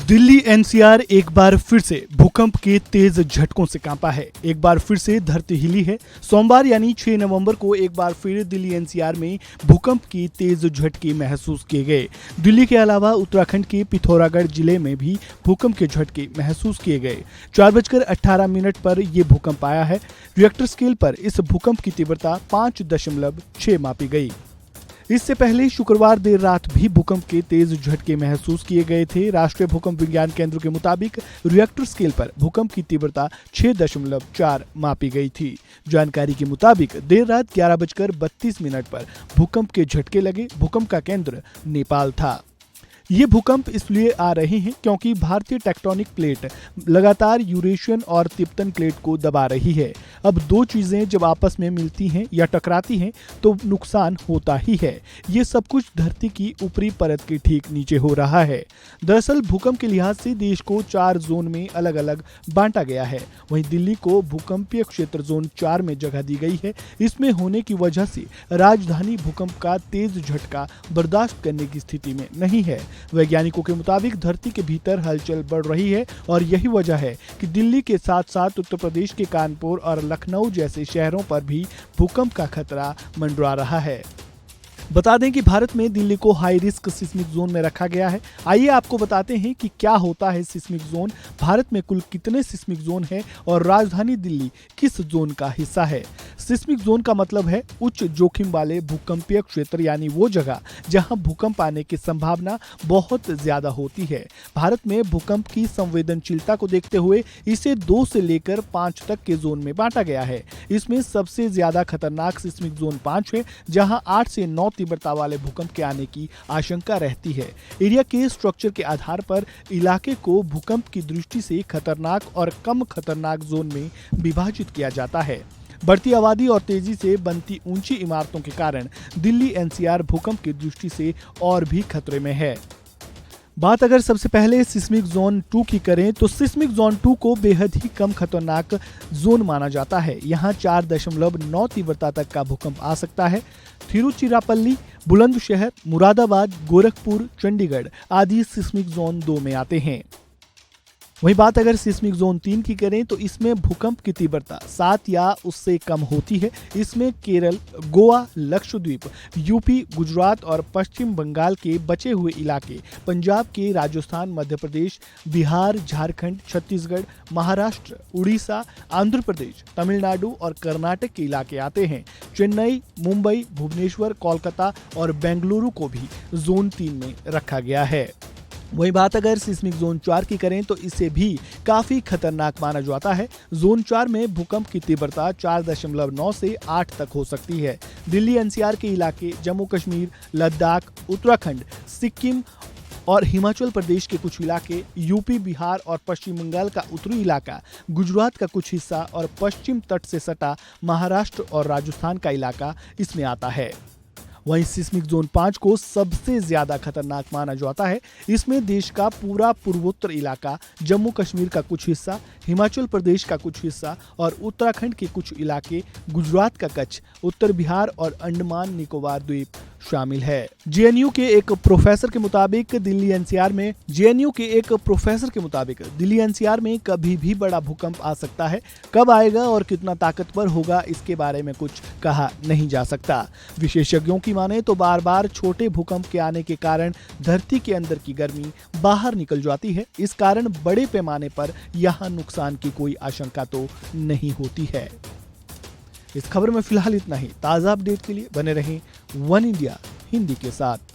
Delhi NCR एक बार फिर से भूकंप के तेज झटकों से कांपा है। एक बार फिर से धरती हिली है। सोमवार यानी 6 नवंबर को एक बार फिर दिल्ली एनसीआर में भूकंप के तेज झटके महसूस किए गए। दिल्ली के अलावा उत्तराखंड के पिथौरागढ़ जिले में भी भूकंप के झटके महसूस किए गए। 4:18 पर यह भूकंप आया है। रिएक्टर स्केल पर इस भूकंप की तीव्रता 5.6 मापी गई। इससे पहले शुक्रवार देर रात भी भूकंप के तेज झटके महसूस किए गए थे। राष्ट्रीय भूकंप विज्ञान केंद्र के मुताबिक रिएक्टर स्केल पर भूकंप की तीव्रता 6.4 मापी गई थी। जानकारी के मुताबिक देर रात 11:32 पर भूकंप के झटके लगे। भूकंप का केंद्र नेपाल था। ये भूकंप इसलिए आ रहे हैं क्योंकि भारतीय टेक्टोनिक प्लेट लगातार यूरेशियन और तिब्बतन प्लेट को दबा रही है। अब दो चीजें जब आपस में मिलती हैं या टकराती हैं तो नुकसान होता ही है। ये सब कुछ धरती की ऊपरी परत के ठीक नीचे हो रहा है। दरअसल भूकंप के लिहाज से देश को 4 जोन में अलग अलग बांटा गया है। वहीं दिल्ली को भूकंपीय क्षेत्र जोन 4 में जगह दी गई है। इसमें होने की वजह से राजधानी भूकंप का तेज झटका बर्दाश्त करने की स्थिति में नहीं है। वैज्ञानिकों के मुताबिक धरती के भीतर हलचल बढ़ रही है और यही वजह है कि दिल्ली के साथ साथ उत्तर प्रदेश के कानपुर और लखनऊ जैसे शहरों पर भी भूकंप का खतरा मंडरा रहा है। बता दें कि भारत में दिल्ली को हाई रिस्क सिस्मिक जोन में रखा गया है। आइए आपको बताते हैं कि क्या होता है सिस्मिक जोन, भारत में कुल कितने सिस्मिक जोन हैं और राजधानी दिल्ली किस जोन का हिस्सा है। सिस्मिक जोन का मतलब है उच्च जोखिम वाले भूकंपीय क्षेत्र, यानी वो जगह जहां भूकंप आने की संभावना बहुत ज्यादा होती है। भारत में भूकंप की संवेदनशीलता को देखते हुए इसे 2 से लेकर 5 तक के जोन में बांटा गया है। इसमें सबसे ज्यादा खतरनाक सिस्मिक जोन 5 है, जहां 8 से 9 तीव्रता वाले भूकंप के आने की आशंका रहती है। एरिया के स्ट्रक्चर के आधार पर इलाके को भूकंप की दृष्टि से खतरनाक और कम खतरनाक जोन में विभाजित किया जाता है। बढ़ती आबादी और तेजी से बनती ऊंची इमारतों के कारण दिल्ली एनसीआर भूकंप की दृष्टि से और भी खतरे में है। बात अगर सबसे पहले सिस्मिक जोन 2 की करें तो सिस्मिक जोन 2 को बेहद ही कम खतरनाक जोन माना जाता है। यहाँ 4.9 तीव्रता तक का भूकंप आ सकता है। तिरुचिरापल्ली, बुलंदशहर, मुरादाबाद, गोरखपुर, चंडीगढ़ आदि सिस्मिक जोन 2 में आते हैं। वहीं बात अगर सिस्मिक जोन 3 की करें तो इसमें भूकंप की तीव्रता 7 या उससे कम होती है। इसमें केरल, गोवा, लक्षद्वीप, यूपी, गुजरात और पश्चिम बंगाल के बचे हुए इलाके, पंजाब के राजस्थान, मध्य प्रदेश, बिहार, झारखंड, छत्तीसगढ़, महाराष्ट्र, उड़ीसा, आंध्र प्रदेश, तमिलनाडु और कर्नाटक के इलाके आते हैं। चेन्नई, मुंबई, भुवनेश्वर, कोलकाता और बेंगलुरु को भी जोन 3 में रखा गया है। वही बात अगर सिस्मिक जोन 4 की करें तो इसे भी काफी खतरनाक माना जाता है। जोन 4 में भूकंप की तीव्रता 4.9 से 8 तक हो सकती है। दिल्ली एनसीआर के इलाके जम्मू कश्मीर, लद्दाख, उत्तराखंड, सिक्किम और हिमाचल प्रदेश के कुछ इलाके, यूपी, बिहार और पश्चिम बंगाल का उत्तरी इलाका, गुजरात का कुछ हिस्सा और पश्चिम तट से सटा महाराष्ट्र और राजस्थान का इलाका इसमें आता है। वहीं सिस्मिक जोन 5 को सबसे ज्यादा खतरनाक माना जाता है। इसमें देश का पूरा पूर्वोत्तर इलाका, जम्मू कश्मीर का कुछ हिस्सा, हिमाचल प्रदेश का कुछ हिस्सा और उत्तराखंड के कुछ इलाके, गुजरात का कच्छ, उत्तर बिहार और अंडमान निकोबार द्वीप शामिल है। जेएनयू के एक प्रोफेसर के मुताबिक दिल्ली एनसीआर में कभी भी बड़ा भूकंप आ सकता है। कब आएगा और कितना ताकतवर होगा इसके बारे में कुछ कहा नहीं जा सकता। विशेषज्ञों की माने तो बार बार छोटे भूकंप के आने के कारण धरती के अंदर की गर्मी बाहर निकल जाती है। इस कारण बड़े पैमाने पर यहाँ नुकसान की कोई आशंका तो नहीं होती है। इस खबर में फिलहाल इतना ही। ताज़ा अपडेट के लिए बने रहें वन इंडिया हिंदी के साथ।